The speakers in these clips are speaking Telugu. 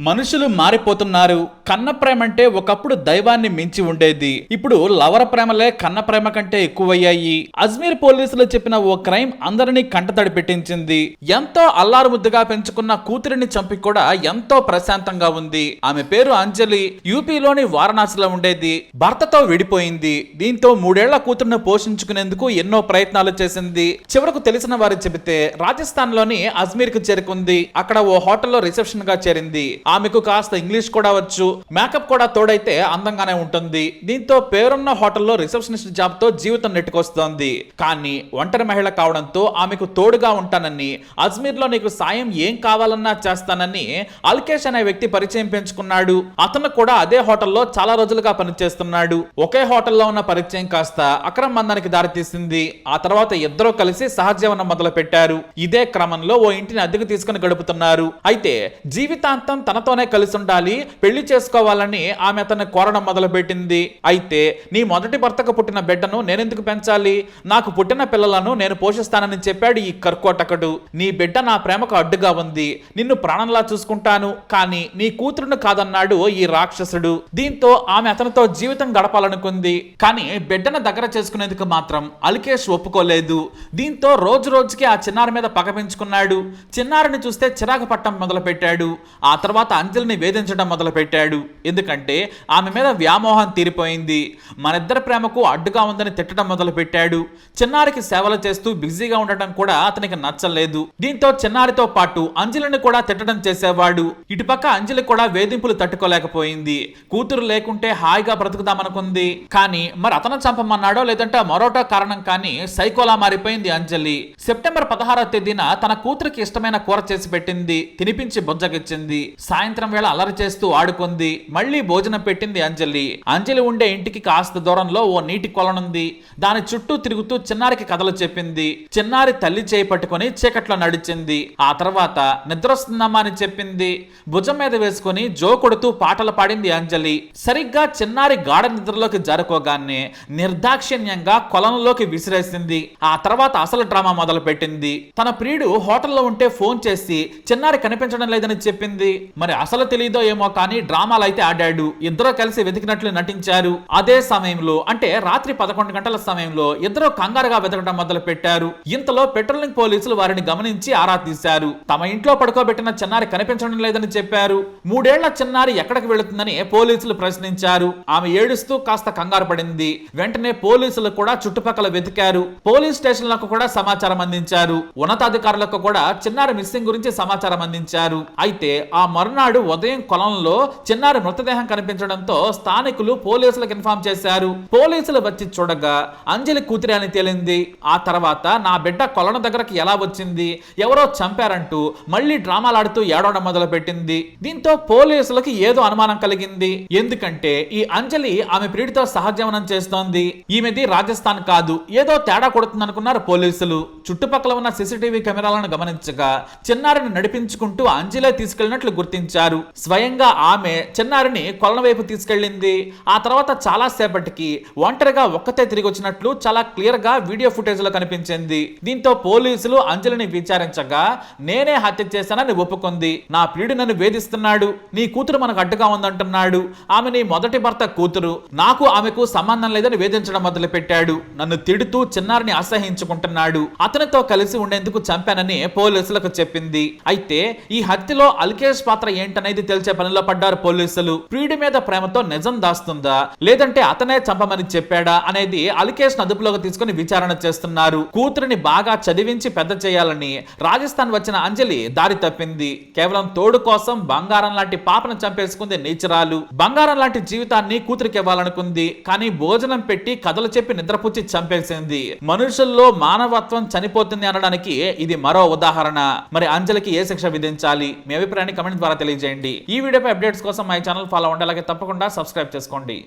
మనుషులు మారిపోతున్నారు. కన్న ప్రేమ అంటే ఒకప్పుడు దైవాన్ని మించి ఉండేది. ఇప్పుడు లవర ప్రేమలే కన్న ప్రేమ కంటే ఎక్కువయ్యాయి. అజ్మీర్ పోలీసులు చెప్పిన ఓ క్రైమ్ అందరినీ కంటతడి పెట్టించింది. ఎంతో అల్లారు ముద్దుగా పెంచుకున్న కూతురిని చంపి కూడా ఎంతో ప్రశాంతంగా ఉంది. ఆమె పేరు అంజలి. యూపీలోని వారణాసిలో ఉండేది. భర్తతో విడిపోయింది. దీంతో 3 ఏళ్ల కూతురును పోషించుకునేందుకు ఎన్నో ప్రయత్నాలు చేసింది. చివరకు తెలిసిన వారు చెబితే రాజస్థాన్ లోని అజ్మీర్ కు చేరుకుంది. అక్కడ ఓ హోటల్లో రిసెప్షన్ గా చేరింది. ఆమెకు కాస్త ఇంగ్లీష్ కూడా వచ్చు. మేకప్ కూడా తోడైతే అందంగానే ఉంటుంది. దీంతో పేరున్న హోటల్లో రిసెప్షనిస్ట్ జాబ్ తో జీవితం నెట్టుకొస్తోంది. కానీ ఒంటరి మహిళ కావడంతో ఆమెకు తోడుగా ఉంటానని, అజ్మీర్ లో నీకు సాయం ఏం కావాలన్నా చేస్తానని అల్కేష్ అనే వ్యక్తి పరిచయం పెంచుకున్నాడు. అతను కూడా అదే హోటల్లో చాలా రోజులుగా పనిచేస్తున్నాడు. ఒకే హోటల్లో ఉన్న పరిచయం కాస్త అక్రమ బంధానికి దారితీసింది. ఆ తర్వాత ఇద్దరూ కలిసి సహజీవనం మొదలు పెట్టారు. ఇదే క్రమంలో ఓ ఇంటిని అద్దెకు తీసుకుని గడుపుతున్నారు. అయితే జీవితాంతం తనతోనే కలిసి ఉండాలి, పెళ్లి చేసుకోవాలని ఆమె అతన్ని కోరడం మొదలుపెట్టింది. అయితే నీ మొదటి భర్తకు పుట్టిన బిడ్డను నేనెందుకు పెంచాలి, నాకు పుట్టిన పిల్లలను నేను పోషిస్తానని చెప్పాడు ఈ కర్కోటకుడు. నీ బిడ్డ నా ప్రేమకు అడ్డుగా ఉంది, నిన్ను ప్రాణంలా చూసుకుంటాను, కానీ నీ కూతురును కాదన్నాడు ఈ రాక్షసుడు. దీంతో ఆమె అతనితో జీవితం గడపాలనుకుంది. కానీ బిడ్డను దగ్గర చేసుకునేందుకు మాత్రం అల్కేష్ ఒప్పుకోలేదు. దీంతో రోజు రోజుకి ఆ చిన్నారి మీద పగ పెంచుకున్నాడు. చిన్నారిని చూస్తే చిరాకు పట్టం మొదలు పెట్టాడు. ఆ తర్వాత అంజలిని వేధించడం మొదలు పెట్టాడు. ఎందుకంటే ఆమె మీద వ్యామోహం తీరిపోయింది. మనిద్దరి ప్రేమకు అడ్డుగా ఉందని తిట్టడం మొదలు పెట్టాడు. చిన్నారికి సేవలు చేస్తూ బిజీగా ఉండటం కూడా అతనికి నచ్చలేదు. దీంతో చిన్నారితో పాటు అంజలిని కూడా తిట్టడం చేసేవాడు. ఇటుపక్క అంజలి కూడా వేధింపులు తట్టుకోలేకపోయింది. కూతురు లేకుంటే హాయిగా బ్రతుకుదామనుకుంది. కానీ మరి అతను చంపమన్నాడో లేదంటే మరోటో కారణం కానీ సైకోలా మారిపోయింది అంజలి. సెప్టెంబర్ 16వ తేదీన తన కూతురికి ఇష్టమైన కూర చేసి పెట్టింది. తినిపించి బొజ్జగిచ్చింది. సాయంత్రం వేళ అల్లరి చేస్తూ ఆడుకుంది. మళ్ళీ భోజనం పెట్టింది అంజలి. అంజలి ఉండే ఇంటికి కాస్త దూరంలో ఓ నీటి కొలనుంది. దాని చుట్టూ తిరుగుతూ చిన్నారికి కథలు చెప్పింది. చిన్నారి తల్లి చేయి పట్టుకుని చీకట్లో నడిచింది. ఆ తర్వాత నిద్రొస్తుందమ్మా అని చెప్పింది. భుజం మీద వేసుకుని జో కొడుతూ పాటలు పాడింది అంజలి. సరిగ్గా చిన్నారి గాఢ నిద్రలోకి జారుకోగానే నిర్దాక్షిణ్యంగా కొలనులోకి విసిరేసింది. ఆ తర్వాత అసలు డ్రామా మొదలు పెట్టింది. తన ప్రియుడు హోటల్లో ఉంటే ఫోన్ చేసి చిన్నారి కనిపించడం లేదని చెప్పింది. మరి అసలు తెలియదో ఏమో కానీ డ్రామాలు అయితే ఆడాడు. ఇద్దరు కలిసి వెతికినట్లు నటించారు. అదే సమయంలో అంటే రాత్రి 11 గంటల సమయంలో ఇద్దరు కంగారుగా వెతకడం మొదలు పెట్టారు. ఇంతలో పెట్రోలింగ్ పోలీసులు వారిని గమనించి ఆరా తీశారు. తమ ఇంట్లో పడుకోబెట్టిన చిన్నారి కనిపించడం లేదని చెప్పారు. 3 ఏళ్ల చిన్నారి ఎక్కడికి వెళుతుందని పోలీసులు ప్రశ్నించారు. ఆమె ఏడుస్తూ కాస్త కంగారు పడింది. వెంటనే పోలీసులు కూడా చుట్టుపక్కల వెతికారు. పోలీస్ స్టేషన్లకు కూడా సమాచారం అందించారు. ఉన్నతాధికారులకు కూడా చిన్నారి మిస్సింగ్ గురించి సమాచారం అందించారు. అయితే ఆ మరునాడు ఉదయం కొలంలో చిన్నారి మృతదేహం కనిపించడంతో స్థానికులు పోలీసులకు ఇన్ఫార్మ్ చేశారు. పోలీసులు వచ్చి చూడగా అంజలి కూతురి అని తేలింది. ఆ తర్వాత నా బిడ్డ కొలను దగ్గరకు ఎలా వచ్చింది, ఎవరో చంపారంటూ మళ్ళీ డ్రామాలాడుతూ ఏడవడం మొదలు పెట్టింది. దీంతో పోలీసులకు ఏదో అనుమానం కలిగింది. ఎందుకంటే ఈ అంజలి ఆమె ప్రియుడితో సహజీవనం చేస్తోంది. ఈమెది రాజస్థాన్ కాదు, ఏదో తేడా కొడుతుందనుకున్నారు పోలీసులు. చుట్టుపక్కల ఉన్న సీసీటీవీ కెమెరాలను గమనించగా చిన్నారిని నడిపించుకుంటూ అంజలే తీసుకెళ్లినట్లు గుర్తించారు. స్వయంగా ఆమె చిన్నారిని కొలను వైపు తీసుకెళ్లింది. ఆ తర్వాత చాలా సేపటికి ఒంటరిగా ఒక్కతే తిరిగి వచ్చినట్లు చాలా క్లియర్ గా వీడియో ఫుటేజ్ లో కనిపించింది. దీంతో పోలీసులు అంజలిని విచారించగా నేనే హత్య చేశానని ఒప్పుకుంది. నా ప్రియుడు నన్ను వేధిస్తున్నాడు, నీ కూతురు మనకు అడ్డుగా ఉందంటున్నాడు, ఆమె నీ మొదటి భర్త కూతురు, నాకు ఆమెకు సంబంధం లేదని వేధించడం మొదలు పెట్టాడు. నన్ను తిడుతూ చిన్నారిని అసహించుకుంటున్నాడు, అతనితో కలిసి ఉండేందుకు చంపానని పోలీసులకు చెప్పింది. అయితే ఈ హత్యలో అల్కేష్ పాత్ర ఏంటనేది తెలిసే పనిలో పడ్డారు పోలీసులు. ప్రియుడి మీద ప్రేమతో నిజం దాస్తుందా లేదంటే అతనే చంపమని చెప్పాడా అనేది అల్కేష్ అదుపులోకి తీసుకుని విచారణ చేస్తున్నారు. కూతురిని బాగా చదివించి పెద్ద చేయాలని రాజస్థాన్ వచ్చిన అంజలి దారి తప్పింది. కేవలం తోడు కోసం బంగారం లాంటి పాపను చంపేసుకుంది నీచరాలు. బంగారం లాంటి జీవితాన్ని కూతురికి ఇవ్వాలనుకుంది. కానీ భోజనం పెట్టి కథలు చెప్పి నిద్రపుచ్చి చంపేసింది. మనుషుల్లో మానవత్వం చనిపోతుంది అనడానికి ఇది మరో ఉదాహరణ. మరి అంజలికి ఏ శిక్ష విధించాలి? మీ అభిప్రాయాన్ని కమెంట్ ద్వారా తెలియజేయండి. ఈ వీడియోపై అప్డేట్స్ కోసం మై ఛానల్ ఫాలో అవ్వండి. అలాగే తప్పకుండా సబ్స్క్రైబ్ చేసుకోండి.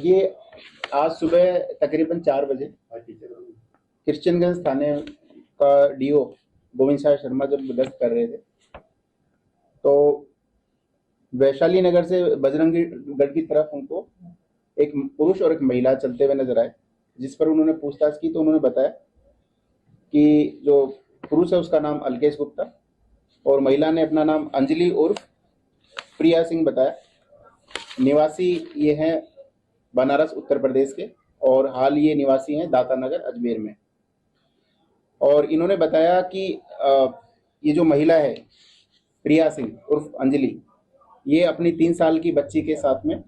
ये आज सुबह तकरीबन 4 बजे क्रिश्चियनगंज थाने का डीओ गोविंद साहब शर्मा जब गश्त कर रहे थे तो वैशाली नगर से बजरंगी गढ़ की तरफ उनको एक पुरुष और एक महिला चलते हुए नजर आए, जिस पर उन्होंने पूछताछ की तो उन्होंने बताया कि जो पुरुष है उसका नाम अल्केश गुप्ता और महिला ने अपना नाम अंजलि उर्फ प्रिया सिंह बताया। निवासी ये हैं बनारस उत्तर प्रदेश के और हाल ये निवासी हैं दाता नगर अजमेर में। और इन्होंने बताया कि ये जो महिला है प्रिया सिंह उर्फ अंजलि, ये अपनी 3 साल की बच्ची के साथ में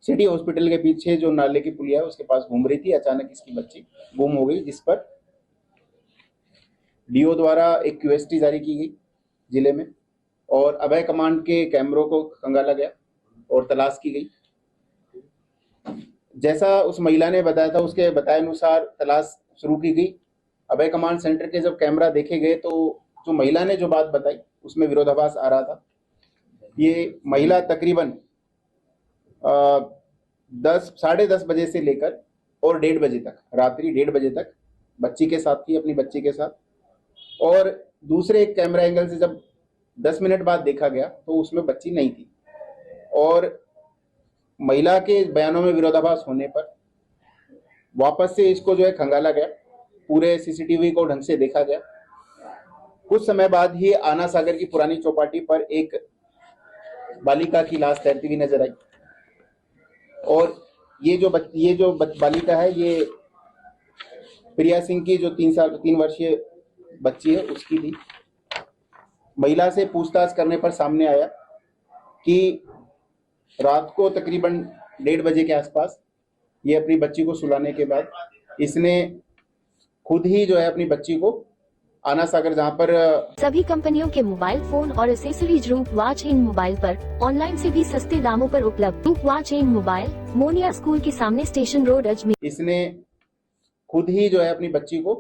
सिटी हॉस्पिटल के पीछे जो नाले की पुलिया है उसके पास घूम रही थी। अचानक इसकी बच्ची गुम हो गई, जिस पर डीओ द्वारा एक क्यूएसटी जारी की गई जिले में और अभय कमांड के कैमरों को खंगाला गया और तलाश की गई। जैसा उस महिला ने बताया था, उसके बताए अनुसार तलाश शुरू की गई। अभय कमांड सेंटर के जब कैमरा देखे गए तो जो महिला ने जो बात बताई उसमें विरोधाभास आ रहा था। ये महिला तकरीबन 10 साढ़े 10 बजे से लेकर और 1:30 बजे तक, रात्रि 1:30 बजे तक बच्ची के साथ थी, अपनी बच्ची के साथ। और दूसरे एक कैमरा एंगल से जब 10 मिनट बाद देखा गया तो उसमें बच्ची नहीं थी। और महिला के बयानों में विरोधाभास होने पर वापस से इसको जो है खंगाला गया, पूरे सीसीटीवी को ढंग से देखा गया। कुछ समय बाद ही आना सागर की पुरानी चौपाटी पर एक बालिका की लाश तैरती हुई नजर आई। और ये जो बालिका है ये प्रिया सिंह की जो 3 वर्षीय बच्ची है उसकी थी। महिला से पूछताछ करने पर सामने आया कि रात को तकरीबन 1:30 बजे के आसपास ये अपनी बच्ची को सुलाने के बाद इसने खुद ही जो है अपनी बच्ची को आना सागर, जहाँ पर सभी कंपनियों के मोबाइल फोन और एसेसरीज रूप वॉच इन मोबाइल पर ऑनलाइन से भी सस्ते दामों पर उपलब्ध। रूप watch in mobile, Moniya school के सामने, स्टेशन रोड, अजमेर। इसने खुद ही जो है अपनी बच्ची को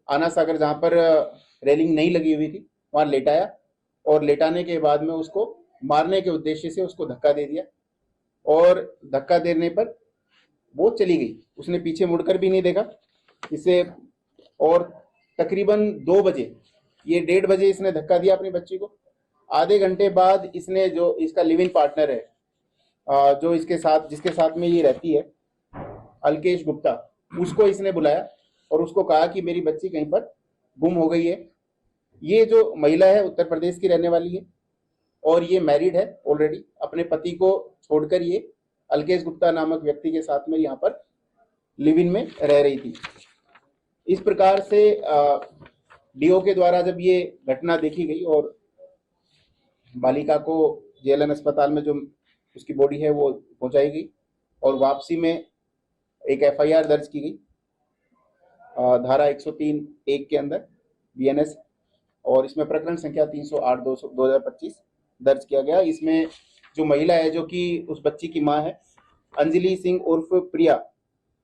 आना सागर, जहाँ पर रेलिंग नहीं लगी हुई थी, वहाँ लेटाया और लेटाने के बाद में उसको मारने के उद्देश्य से उसको धक्का दे दिया। और धक्का देने पर वो चली गई, उसने पीछे मुड़कर भी नहीं देखा इसे। और तकरीबन 2 बजे, ये 1:30 बजे इसने धक्का दिया अपनी बच्ची को। आधे घंटे बाद इसने जो इसका लिव इन पार्टनर है, जो जिसके साथ में ये रहती है, अलकेश गुप्ता, उसको इसने बुलाया और उसको कहा कि मेरी बच्ची कहीं पर गुम हो गई है। ये जो महिला है उत्तर प्रदेश की रहने वाली है और ये मैरिड है ऑलरेडी। अपने पति को छोड़कर ये अलकेश गुप्ता नामक व्यक्ति के साथ में यहाँ पर लिव इन में रह रही थी। इस प्रकार से डीओ के द्वारा जब ये घटना देखी गई और बालिका को जेएलएन अस्पताल में जो उसकी बॉडी है वो पहुंचाई गई और वापसी में एक एफआईआर दर्ज की गई धारा 103(1) के अंदर बीएनएस, और इसमें प्रकरण संख्या 308/2025 दर्ज किया गया। इसमें जो महिला है, जो कि उस बच्ची की मां है, अंजलि सिंह उर्फ प्रिया,